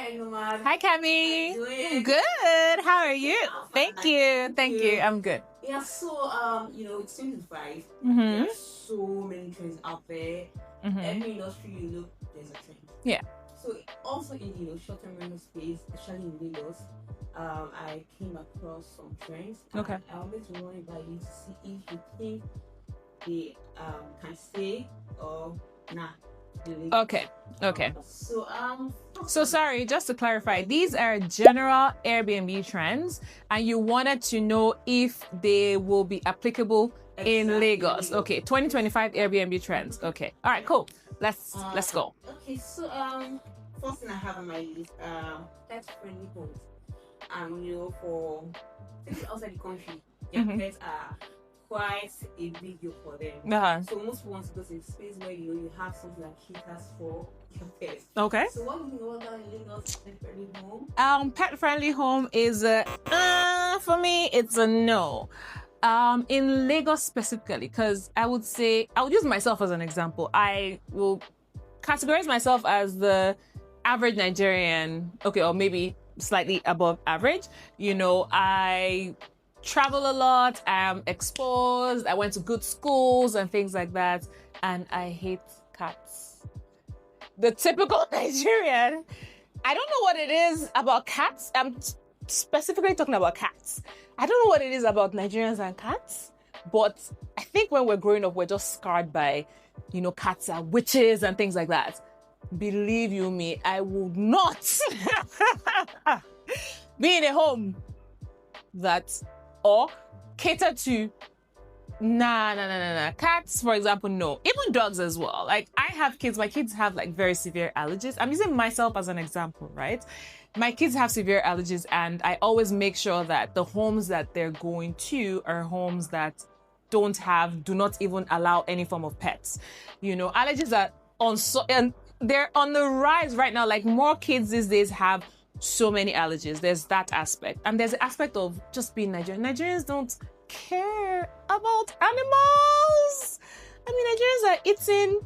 Hi, Nomad. Hi, How Cami. you doing? Good. How are you? I'm Thank fine. you. Thank you. I'm good. Yeah, so it's 25. Mm-hmm. There are so many trends out there. Mm-hmm. Every industry you look, there's a trend. Yeah. So also in short-term rental space, especially in Lagos, I came across some trends. Okay. I wanted to run it by you to see if you think they can stay or nah. Okay. Okay. So Sorry, just to clarify, these are general Airbnb trends, and you wanted to know if they will be applicable in Exactly, Lagos. Lagos. Okay, 2025 Airbnb trends. Okay. All right, cool. Let's go. Okay, so first thing I have on my list, pet friendly homes. For people outside the country, their pets are quite a big deal for them. Uh-huh. So most people want to go to a space where you have something that caters for your pets. Okay. So what do you know about Lagos pet friendly home? Pet friendly home is for me, it's a no. In Lagos specifically, because I would use myself as an example. I will categorize myself as the average Nigerian, okay, or maybe slightly above average. I travel a lot, I'm exposed, I went to good schools and things like that, and I hate cats. The typical Nigerian, I don't know what it is about cats. I'm specifically talking about cats. I don't know what it is about Nigerians and cats, but I think when we're growing up, we're just scarred by, cats are witches and things like that. Believe you me, I would not be in a home or cater to Nah. Cats, for example, no. Even dogs as well. Like, I have kids. My kids have, very severe allergies. I'm using myself as an example, right? My kids have severe allergies, and I always make sure that the homes that they're going to are homes that do not even allow any form of pets. Allergies are and they're on the rise right now. Like, more kids these days have so many allergies. There's that aspect. And there's the aspect of just being Nigerian. Nigerians don't care about animals. I mean, Nigerians are eating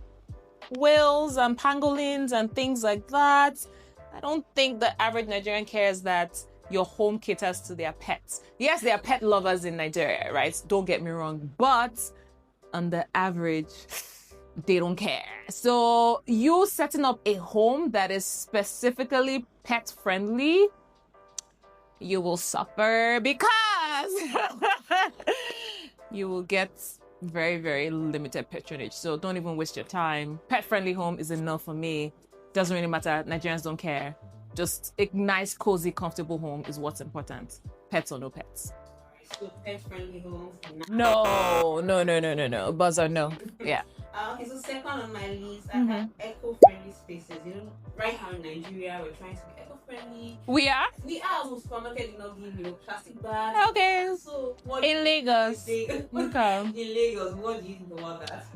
whales and pangolins and things like that. I don't think the average Nigerian cares that your home caters to their pets. Yes, there are pet lovers in Nigeria, right? Don't get me wrong. But on the average, they don't care. So you setting up a home that is specifically pet friendly, you will suffer because you will get very, very limited patronage. So don't even waste your time. Pet friendly home is enough for me. Doesn't really matter. Nigerians don't care. Just a nice, cozy, comfortable home is what's important. Pets or no pets. So pet friendly home. No. Buzzer, no. Yeah. Okay, so second on my list, I have eco-friendly spaces. Right now in Nigeria, we're trying to be eco-friendly. We are? We are. So supermarket do not give plastic bags. Okay. So in Lagos. Okay. In Lagos, what do you think about that?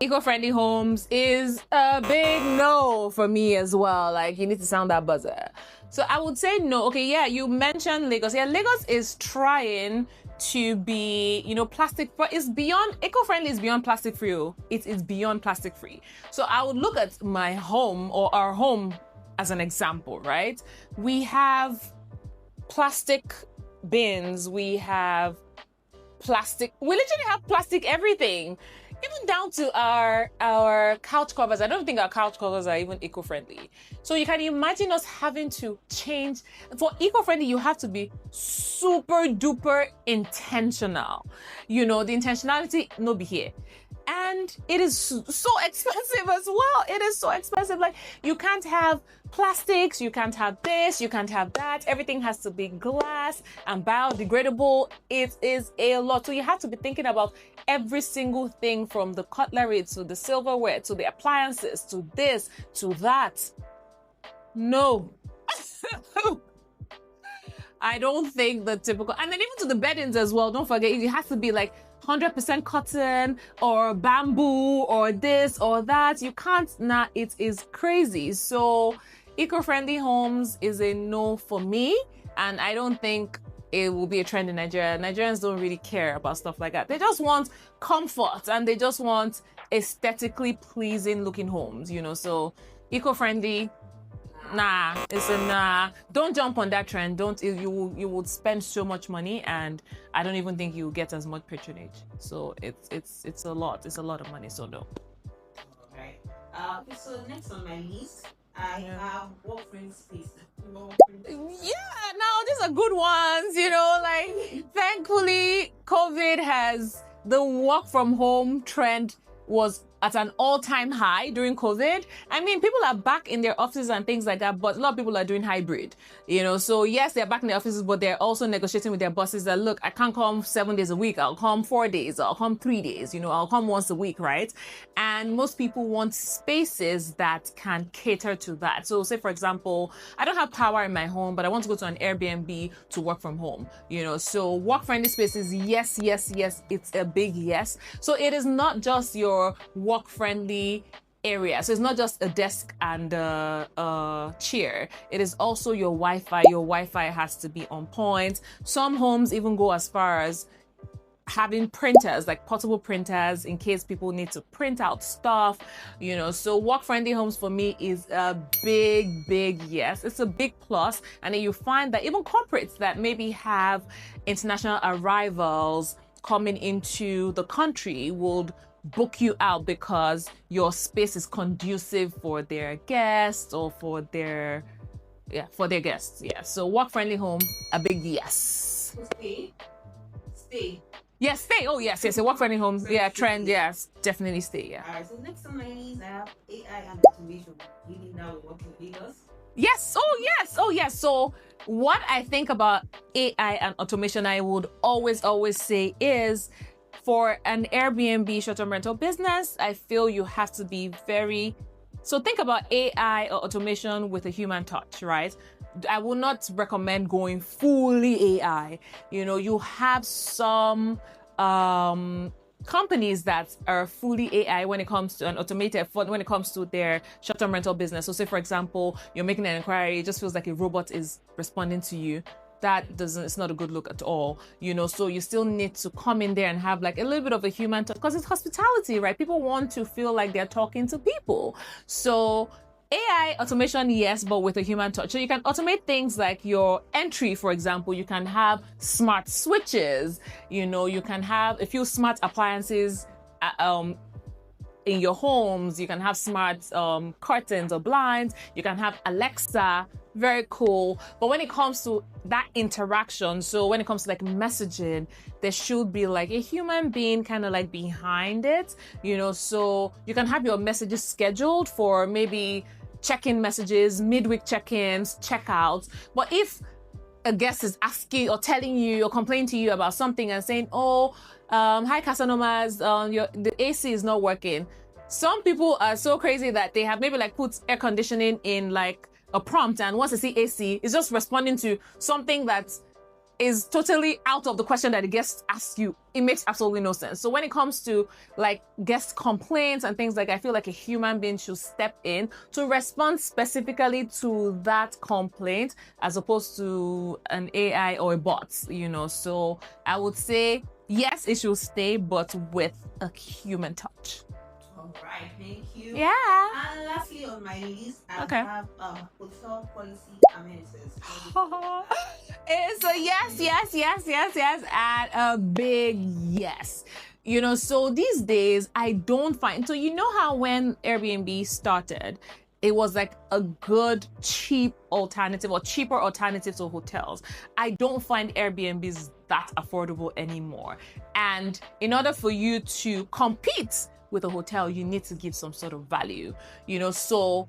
Eco-friendly homes is a big no for me as well. Like, you need to sound that buzzer. So I would say no. Okay, yeah, you mentioned Lagos. Yeah, Lagos is trying to be, plastic, but it's beyond, eco-friendly is beyond plastic free. It is beyond plastic free. So I would look at my home or our home as an example, right? We have plastic bins. We have plastic. We literally have plastic everything. Even down to our couch covers. I don't think our couch covers are even eco-friendly. So you can imagine us having to change. For eco-friendly, you have to be super duper intentional. The intentionality no be here. And it is so expensive as well. It is so expensive. Like, you can't have plastics, you can't have this, you can't have that. Everything has to be glass and biodegradable. It is a lot. So you have to be thinking about every single thing, from the cutlery to the silverware to the appliances to this to that. No. I don't think the typical, and then even to the beddings as well. Don't forget, it has to be like 100% cotton or bamboo or this or that. You can't, it is crazy. So eco-friendly homes is a no for me, and I don't think it will be a trend in Nigeria. Nigerians don't really care about stuff like that. They just want comfort and they just want aesthetically pleasing looking homes, so eco-friendly, Nah, it's a nah. Don't jump on that trend. Don't you would spend so much money, and I don't even think you'll get as much patronage. So it's a lot. It's a lot of money. So no. Alright. Okay, so next on my list, I have work friend space. Yeah, now these are good ones, like thankfully the work from home trend was at an all-time high during COVID. I mean, people are back in their offices and things like that, but a lot of people are doing hybrid, so yes, they're back in their offices, but they're also negotiating with their bosses that, look, I can't come 7 days a week, I'll come 4 days, I'll come 3 days, I'll come once a week, right? And most people want spaces that can cater to that. So say, for example, I don't have power in my home, but I want to go to an Airbnb to work from home, so work-friendly spaces, yes, it's a big yes. So it is not just your work-friendly area. So it's not just a desk and a chair. It is also your Wi-Fi. Your Wi-Fi has to be on point. Some homes even go as far as having printers, like portable printers, in case people need to print out stuff, so work-friendly homes for me is a big yes. It's a big plus. And then you find that even corporates that maybe have international arrivals coming into the country would book you out because your space is conducive for their guests or for their guests. Yeah. So work-friendly home, a big yes. Stay. Yes, stay. Oh, yes. A work-friendly home. Yeah, trend. Yes, definitely stay. Yeah. Alright, so next on my list, I have AI and automation. Really now working with us. Yes. Oh, yes. So what I think about AI and automation, I would always say is, for an Airbnb short-term rental business, I feel you have to be so think about AI or automation with a human touch, right? I will not recommend going fully AI. You have some companies that are fully AI when it comes to when it comes to their short-term rental business. So say, for example, you're making an inquiry, it just feels like a robot is responding to you. It's not a good look at all, so you still need to come in there and have like a little bit of a human touch, because it's hospitality, right? People want to feel like they're talking to people. So AI automation, yes, but with a human touch. So you can automate things like your entry, for example. You can have smart switches, you can have a few smart appliances in your homes. You can have smart curtains or blinds. You can have Alexa. Very cool. But when it comes to that interaction, so when it comes to like messaging, there should be like a human being kind of like behind it, so you can have your messages scheduled for maybe check-in messages, midweek check-ins, check-outs. But if a guest is asking or telling you or complaining to you about something and saying, hi Casanomas, the AC is not working. Some people are so crazy that they have maybe like put air conditioning in like a prompt, and once they see AC, it's just responding to something that is totally out of the question that the guest asks you. It makes absolutely no sense. So when it comes to like guest complaints and things like, I feel like a human being should step in to respond specifically to that complaint, as opposed to an AI or a bot, So I would say yes, it should stay, but with a human touch. All right, thank you. Yeah. And lastly on my list, I have hotel policy amenities. It's a yes, and a big yes. So these days I don't find, so how when Airbnb started, it was like a good cheap alternative or cheaper alternative to hotels. I don't find Airbnbs that affordable anymore. And in order for you to compete with a hotel, you need to give some sort of value, so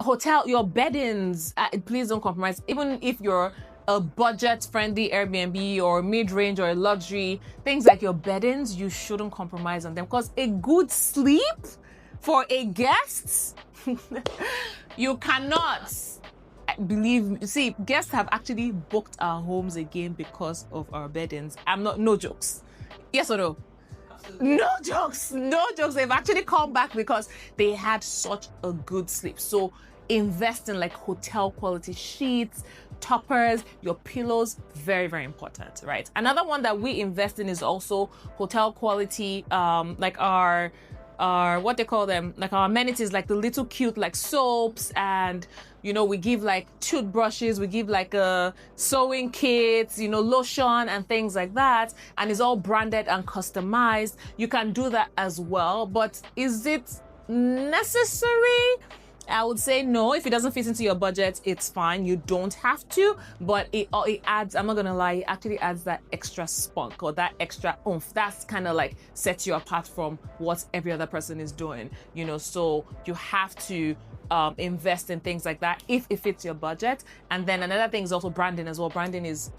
hotel, your beddings, please don't compromise. Even if you're a budget-friendly Airbnb or mid-range or a luxury, things like your beddings, you shouldn't compromise on them, because a good sleep for a guest, you cannot see, guests have actually booked our homes again because of our beddings. No jokes. Yes or no? No jokes. They've actually come back because they had such a good sleep. So invest in like hotel quality sheets, toppers, your pillows, very, very important, right? Another one that we invest in is also hotel quality, like our our what they call them, like our amenities, like the little cute like soaps, and we give like toothbrushes, we give like sewing kits, lotion and things like that, and it's all branded and customized. You can do that as well, but is it necessary? I would say no. If it doesn't fit into your budget, it's fine. You don't have to, but it adds, I'm not gonna lie, it actually adds that extra spunk or that extra oomph. That's kind of like sets you apart from what every other person is doing, so you have to invest in things like that if it fits your budget. And then another thing is also branding as well. Branding is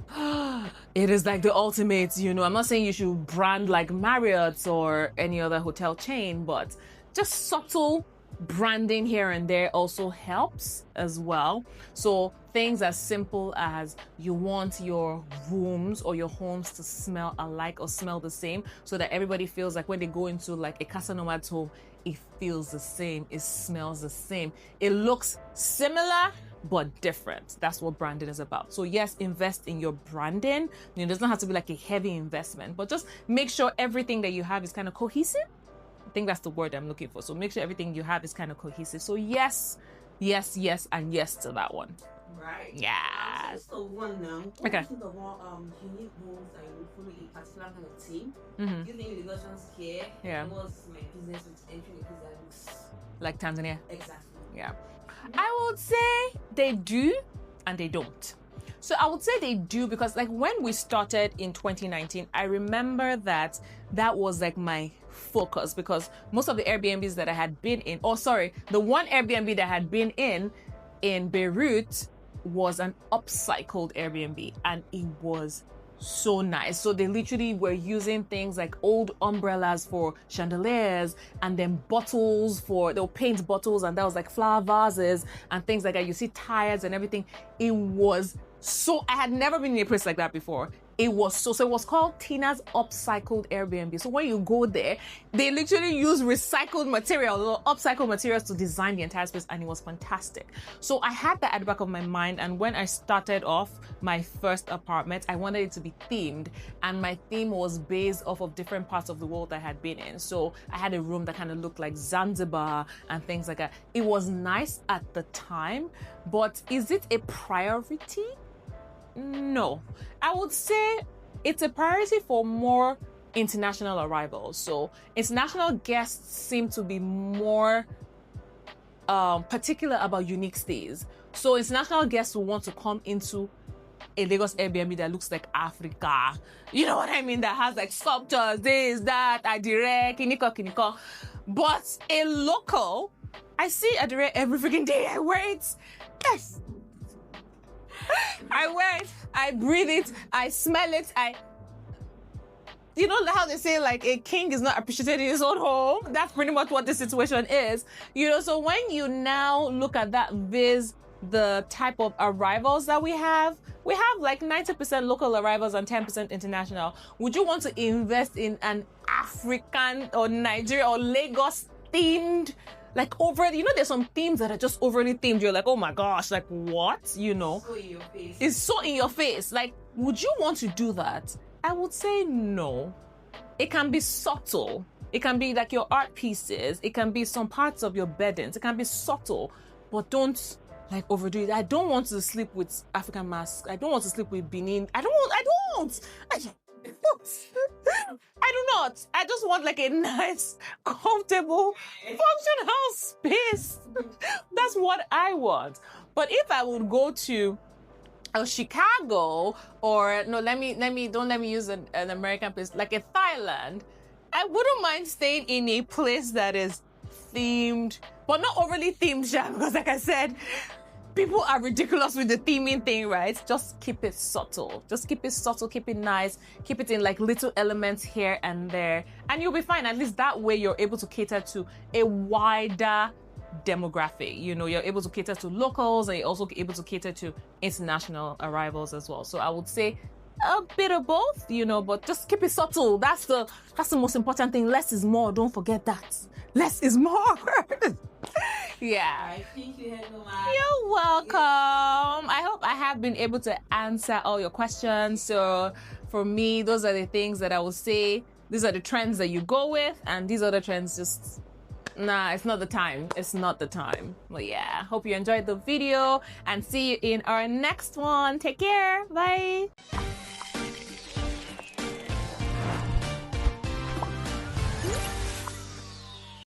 it is like the ultimate, I'm not saying you should brand like Marriott's or any other hotel chain, but just subtle branding here and there also helps as well. So things as simple as you want your rooms or your homes to smell alike or smell the same, so that everybody feels like when they go into like a Casa Nomad's home, it feels the same, it smells the same, it looks similar but different. That's what branding is about. So yes, invest in your branding. It doesn't have to be like a heavy investment, but just make sure everything that you have is kind of cohesive. I think that's the word I'm looking for. So make sure everything you have is kind of cohesive. So yes, and yes to that one. Right. Yeah. So one now. Okay. What the more unique rules that you follow a particular kind of team? Mm-hmm. Do you think the Russians here? Yeah. What's my business with entering a place that looks like Tanzania? Exactly. Yeah. I would say they do and they don't. So I would say they do because like when we started in 2019, I remember that was like my focus, because most of the Airbnbs that I had been in, the one Airbnb that I had been in Beirut was an upcycled Airbnb, and it was so nice. So they literally were using things like old umbrellas for chandeliers, and then they'll paint bottles, and that was like flower vases and things like that. You see tires and everything. It was so, I had never been in a place like that before. It was it was called Tina's Upcycled Airbnb. So when you go there, they literally use recycled material or upcycled materials to design the entire space, and it was fantastic. So I had that at the back of my mind, and when I started off my first apartment, I wanted it to be themed, and my theme was based off of different parts of the world I had been in. So I had a room that kind of looked like Zanzibar and things like that. It was nice at the time, but is it a priority? No, I would say it's a priority for more international arrivals. So international guests seem to be more particular about unique stays. So international guests will want to come into a Lagos Airbnb that looks like Africa. You know what I mean? That has like sculptures, this, that, Adire, Kiniko. But a local, I see Adire every freaking day. I wear it. Yes. I wear it, I breathe it, I smell it, you know how they say like a king is not appreciated in his own home? That's pretty much what this situation is. So when you now look at that the type of arrivals that we have like 90% local arrivals and 10% international. Would you want to invest in an African or Nigeria or Lagos themed, like there's some themes that are just overly themed. You're like, oh my gosh, like what? So in your face. It's so in your face. Like, would you want to do that? I would say no. It can be subtle. It can be like your art pieces. It can be some parts of your beddings. It can be subtle, but don't like overdo it. I don't want to sleep with African masks. I don't want to sleep with Benin. I do not. I just want like a nice, comfortable, functional space. That's what I want. But if I would go to Chicago, or no, don't let me use an American place, like a Thailand, I wouldn't mind staying in a place that is themed, but not overly themed, because like I said, people are ridiculous with the theming thing, right? Just keep it subtle. Keep it nice. Keep it in like little elements here and there, and you'll be fine. At least that way you're able to cater to a wider demographic. You're able to cater to locals, and you're also able to cater to international arrivals as well. So I would say a bit of both, but just keep it subtle. That's the most important thing. Less is more. Don't forget that. Less is more. Yeah. Thank you, You're welcome. I hope I have been able to answer all your questions. So for me, those are the things that I would say. these are the trends that you go with, and these other trends just, nah, it's not the time. It's not the time. But yeah, hope you enjoyed the video and see you in our next one. Take care. Bye.